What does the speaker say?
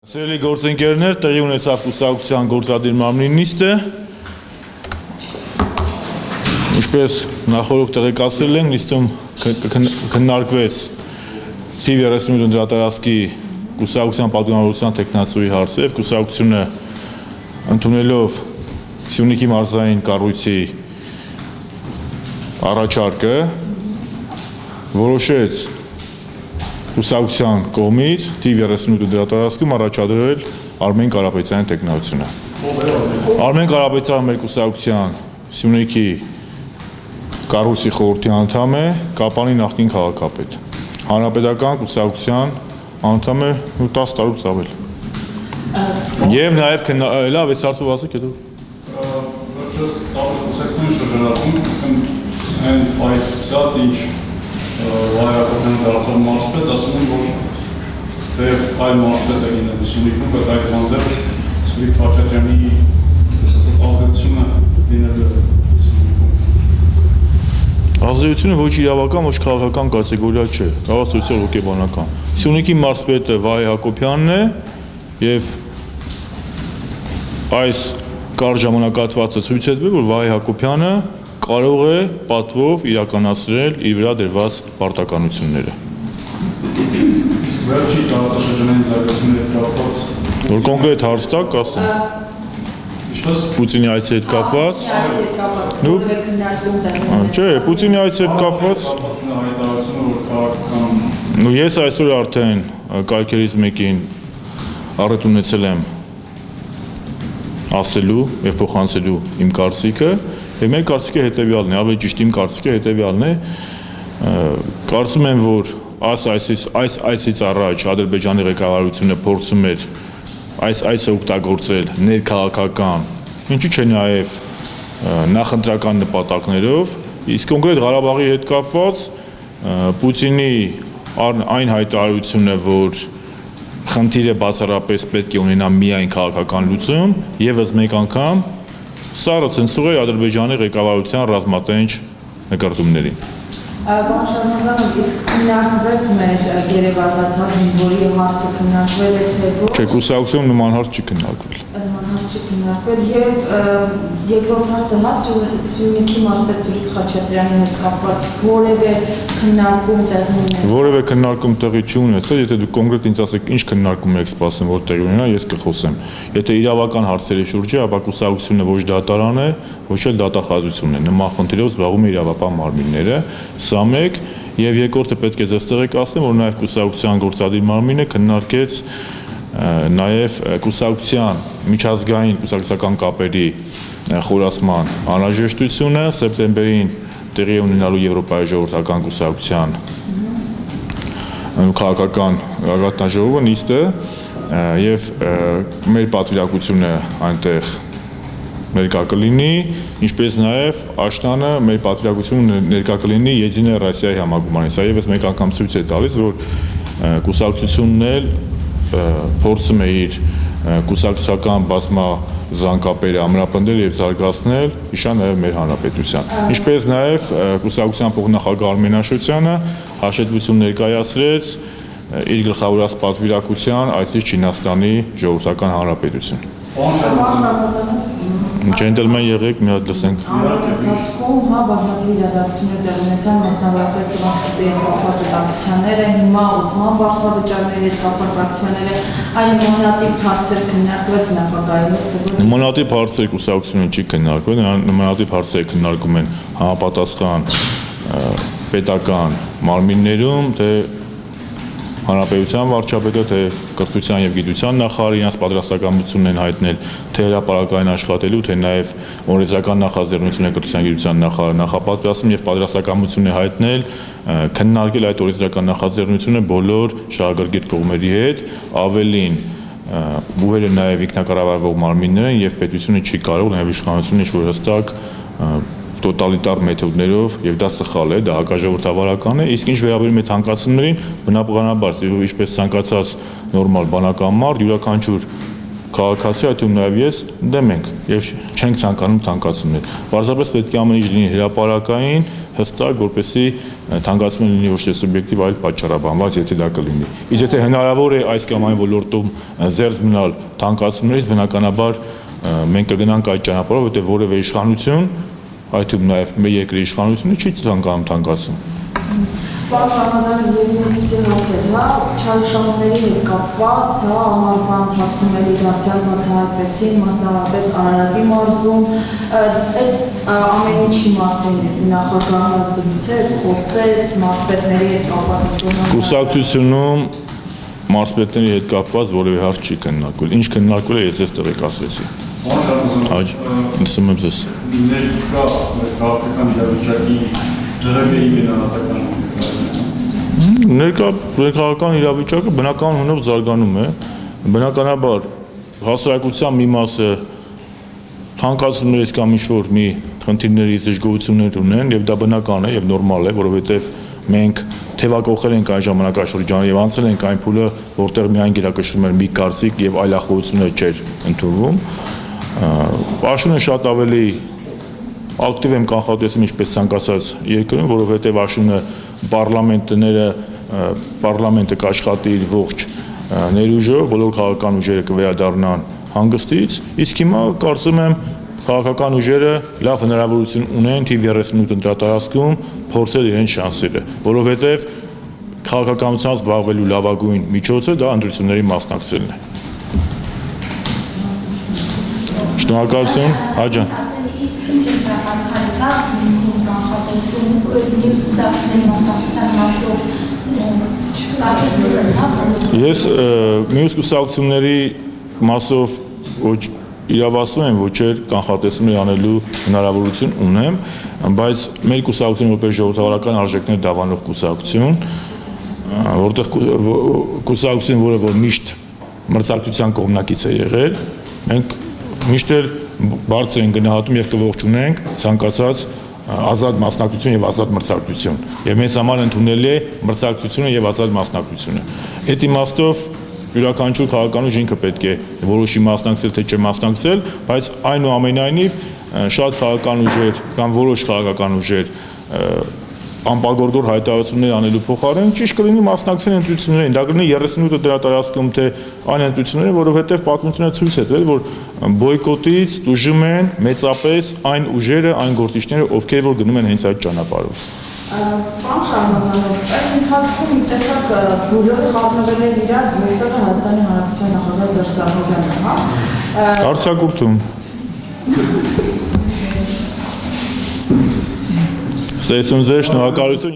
Սիրելի գործընկերներ, տեղի ունեցավ կուսակցության գործադիր մարմնի նիստը, ինչպես նախորդ տեղեկացրել ենք, նիստում քննարկվեց թիվ 38 դրատարածքի կուսակցության պատգամավորության թեկնածուի հարցը եւ կուսակցությունը ընդունելով Սյունիքի մարզային կառույցի առաջարկը որոշեց կուսակցության կողմից թիվ 38 դրատարածքում առաջադրել Արմեն Կարապետյանի տեխնացությունը։ Արմեն Կարապետյանը մեր կուսակցության Սյունիքի կառույցի խորհրդի անդամ է, Կապանի նախկին քաղաքապետ։ Հանրապետական կուսակցության անդամ է 10 տարուց ավել։ Եվ նաև լավ էս հարցով ասեք հետո։ Վերջերս կուսակցության շրջանակում այն այս սկսած ինչ Հայաստան դարձավ մարզպետ, ասում են, որ թեև այլ մարզպետ է լինել Սյունիքում, բայց այդ հանդերձ Սուրիկ Խաչատրյանի ազդեցությունը լինել է Սյունիքում։ Ազդեցությունը ոչ իրավական, ոչ քաղաքական կատեգորիա չէ, հավաստիության հոգեբանական։ Սյունիքի մարզպետը Վահե Հակոբյանն է եւ այս կարճ ժամանակահատվածը ցույց է տվել, որ Վահե Հակոբյանը կարող է պատվով իրականացրել իր վրա դրված պարտականությունները։ Իսկ վերջի տարածաշրջանային զարգացումների կապված Որ կոնկրետ հարց տակ ասեմ։ Ինչպես Պուտինի այցի հետ կապված։ Չէ, Պուտինի այցի հետ կապված։ հայտարարությունը, որ քաղաքական Ես այսօր արդեն կայքերից մեկին առիթ ունեցել եմ ասելու եւ փոխանցելու իմ կարծիքը։ Եվ մեր կարծիքը հետևյալն է, ավելի ճիշտ իմ կարծիքը հետևյալն է, կարծում եմ, որ այս այցից առաջ Ադրբեջանի ղեկավարությունը փորձում էր այս այցը օգտագործել ներքաղաքական, ինչու՞ չէ նաև նախընտրական նպատակներով, իսկ կոնկրետ Ղարաբաղի հետ կապված Պուտինի այն հայտարարությունը, որ խնդիրը բացառապես պետք է ունենա միայն քաղաքական լուծում, եւս մեկ անգամ սառը ցնցող է Ադրբեջանի ղեկավարության ռազմատենչ նկարտումներին։ Պարոն Շարմազանov, իսկ քննարկվեց մեր երևակացած զինվորի հարցը քննարկվել է թե ոչ։ Չէ, կուսակցությունում նման հարց չի քննարկվել։ Նման հարց չի քննարկվել եւ երկրորդ հարցը հա Սյունիքի մարզպետ Սուրիկ Խաչատրյանի հետ կապված որևէ քննարկում տեղի ունեցավ։ Որևէ քննարկում տեղի չի ունեցել, եթե դուք կոնկրետ ինձ ասեք, ինչ քննարկում եք սպասում, որ տեղի ունենա, ես կխոսեմ։ Եթե իրավական հարցերի շուրջ է, ապա կուսակցությունը ոչ դատարան է, ոչ էլ դատախազություն է։ Նման խնդիրով զբաղվում է իրավապահ մարմինները, սա մեկ, եւ երկրորդը պետք է ձեզ տեղեկ ասեմ, որ նաեւ կուսակցության գործադիր մարմինը քննարկեց նաեւ կուսակցության միջազգային կուսակցական կապերի խորացման անհրաժեշտությունը սեպտեմբերին տեղի ունենալու Եվրոպայի ժողովրդական կուսակցության քաղաքական գագաթնաժողովը նիստը եւ մեր պատվիրակությունը այնտեղ ներկա կլինի, ինչպես նաև Աշտանը մեր պատվիրակությունը ներկա կլինի Եդինե Ռոսիայի համագումարին։ Սա եւս մեկ անգամ ցույց է տալիս, որ կուսակցությունն էլ փորձում է իր կուսակցական բազմազան ամրապնդել եւ զարգացնել իշա նաեւ մեր հանրապետության։ Ինչպես նաեւ կուսակցության փոխնախագահ Արմեն Աշոտյանը հաշտվություն ներկայացրեց իր գլխավորած պատվիրակության այսից Չինաստանի ժողովրդական հանրապետություն։ Ջենտլմեն եղեք, մի հատ լսենք։ Ընթացքում հա բազմաթիվ իրադարձություններ տեղի ունեցան, մասնավորապես տրանսպորտի հետ կապված ակցիաները, հիմա ուսման վարձավճարների հետ կապված ակցիաները, այլ նմանատիպ հարցեր քննարկվեց նախագահի հետ։ Նմանատիպ հարցեր կուսակցությունը չի քննարկվել, նմանատիպ հարցեր քննարկում են համապատասխան պետական մարմիններում, թե հանրապետության վարչապետը, թե կրթության եւ գիտության նախարարը իրենց պատրաստակամությունն են հայտնել թե հրապարակային աշխատելու, թե նաեւ օրենսդրական նախաձեռնություն է կրթության գիտության նախարարը նախապատրաստում եւ պատրաստակամություն է հայտնել քննարկել այդ օրենսդրական նախաձեռնությունը բոլոր շահագրգիռ կողմերի հետ, ավելին բուհերը նաեւ ինքնակառավարվող մարմիններ են եւ պետությունը չի կարող նաեւ իշխանությունը ինչ-որ հստակ տոտալիտար մեթոդներով եւ դա սխալ է, դա հակաժողովրդավարական է, իսկ ինչ վերաբերում է ցանկացումներին, բնականաբար, ինչպես ցանկացած նորմալ բանական մարդ, յուրաքանչյուր քաղաքացի, այդ ու նաեւ ես դեմ ենք եւ չենք ցանկանում ցանկացումներ։ Պարզապես պետք է ամեն ինչ լինի հրապարակային, հստակ, որպեսզի թանկացումը լինի ոչ թե սուբյեկտիվ, այլ պատճառաբանված, եթե դա կլինի։ Իսկ եթե հնարավոր է այս կամ այն ոլորտում զերծ մնալ թանկացումներից, բնականաբար մենք կգնանք այդ ճանապարհով, որտեղ որևէ իշխանություն, այդ թվում նաև մեր երկրի իշխանությունը չի ցանկանում թանկացում։ Պարոն Շահնազարյան, ինվեստիցիոն հարցեր, հա, չարաշահումների հետ կապված, հա, ամառվա ընթացքում էլի դարձյալ բացահայտվեցին, մասնավորապես Արարատի մարզում, այդ ամեն ինչի մասին նախագահը զրուցեց, խոսեց, մարզպետների հետ կապված Կուսակցությունում մարզպետների հետ կապված որևէ հարց չի քննարկվել։ Ինչ քննարկվել է, ես ես տեղեկացրեցի։ Պարոն Շահնազարյան, լսում եմ ձեզ։ ներկա քաղաքական իրավիճակի դրական ինվեստիցիոն Ներկա քաղաքական իրավիճակը բնական հունով զարգանում է, բնականաբար հասարակության մի մասը թանկացումներից կամ ինչ-որ մի խնդիրներից դժգոհություններ ունեն եւ դա բնական է եւ նորմալ է, որովհետեւ մենք թեվակողել ենք այն ժամանակաշրջանը եւ անցել ենք այն փուլը, որտեղ միայն գերակշռում էր մի կարծիք եւ այլախոհություններ չէր ընդունվում։ Աշունը շատ ավելի ակտիվ եմ կանխատեսում ինչպես ցանկացած երկրում, որովհետեւ Աշունը պարլամենտը կաշխատի իր ողջ ներուժով, բոլոր քաղաքական ուժերը կվերադառնան հանգստից, իսկ հիմա կարծում եմ քաղաքական ուժերը լավ հնարավորություն ունեն թիվ 38 ընտրատարածքում փորձել իրենց շանսերը, որովհետև քաղաքականությամբ զբաղվելու լավագույն միջոցը դա ընտրությունների մասնակցելն է։ Շնորհակալություն, Հաջան։ Իսկ ինչ է կանխատեսում կանխատեսում մյուս կուսակցությունների մասնակցության մասով Ես մյուս կուսակցությունների մասով ոչ իրավասու եմ, ոչ էլ կանխատեսումներ անելու հնարավորություն ունեմ, բայց մեր կուսակցությունը որպես ժողովրդավարական արժեքներ դավանող կուսակցություն, որտեղ կուսակցություն, որը որ միշտ մրցակցության կողմնակից է եղել, մենք միշտ էլ բարձր են գնահատում եւ կողջունենք ցանկացած ազատ մասնակցություն եւ ազատ մրցակցություն։ Եվ մեզ համար ընդունելի է մրցակցությունը եւ ազատ մասնակցությունը։ Այդ իմաստով յուրաքանչյուր քաղաքական ուժ ինքը պետք է որոշի մասնակցել թե չմասնակցել, բայց այնուամենայնիվ շատ քաղաքական ուժեր կամ որոշ քաղաքական ուժեր անպագորգոր հայտարարություններ անելու փոխարեն ճիշտ կլինի մասնակցել ընտրություններին, դա կլինի 38 դրատարածքում թե այն ընտրությունները, որովհետև պատմությունը ցույց է տվել, որ բոյկոտից դժում են մեծապես այն ուժերը, այն գործիչները, ովքեր որ գնում են հենց այդ ճանապարհով։ Պարոն Շահնազարյան, այս ընթացքում մի տեսակ բոլորը խառնվել են իրար, որտեղ Հայաստանի Հանրապետության նախագահ Սերժ Սարգսյանը, հա։ Արձակուրդում։ Սեյսուն ձեր շնորհակալություն։